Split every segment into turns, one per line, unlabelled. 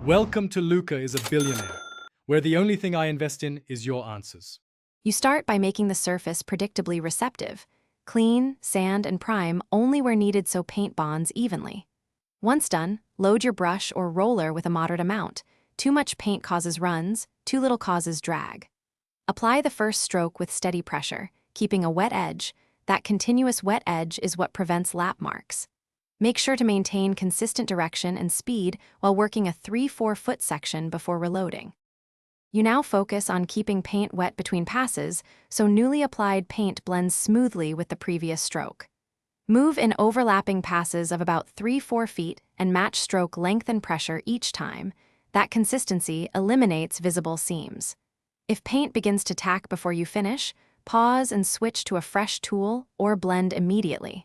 Welcome to Luca is a Billionaire, where the only thing I invest in is your answers.
You start by making the surface predictably receptive. Clean, sand, and prime only where needed so paint bonds evenly. Once done, load your brush or roller with a moderate amount. Too much paint causes runs, too little causes drag. Apply the first stroke with steady pressure, keeping a wet edge. That continuous wet edge is what prevents lap marks. Make sure to maintain consistent direction and speed while working a 3-4 foot section before reloading. You now focus on keeping paint wet between passes so newly applied paint blends smoothly with the previous stroke. Move in overlapping passes of about 3-4 feet and match stroke length and pressure each time. That consistency eliminates visible seams. If paint begins to tack before you finish, pause and switch to a fresh tool or blend immediately.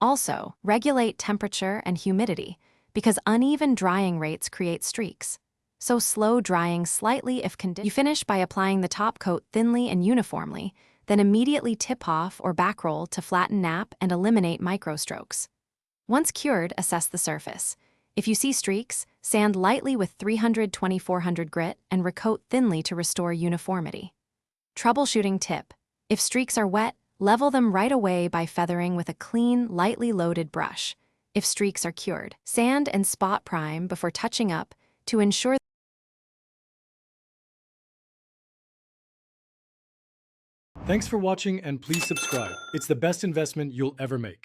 Also, regulate temperature and humidity because uneven drying rates create streaks. So slow drying slightly if conditioned. You finish by applying the top coat thinly and uniformly, then immediately tip off or back roll to flatten nap and eliminate microstrokes. Once cured, assess the surface. If you see streaks, sand lightly with 300-400 grit and recoat thinly to restore uniformity. Troubleshooting tip: if streaks are wet, level them right away by feathering with a clean, lightly loaded brush. If streaks are cured, sand and spot prime before touching up to ensure.
Thanks for watching and please subscribe. It's the best investment you'll ever make.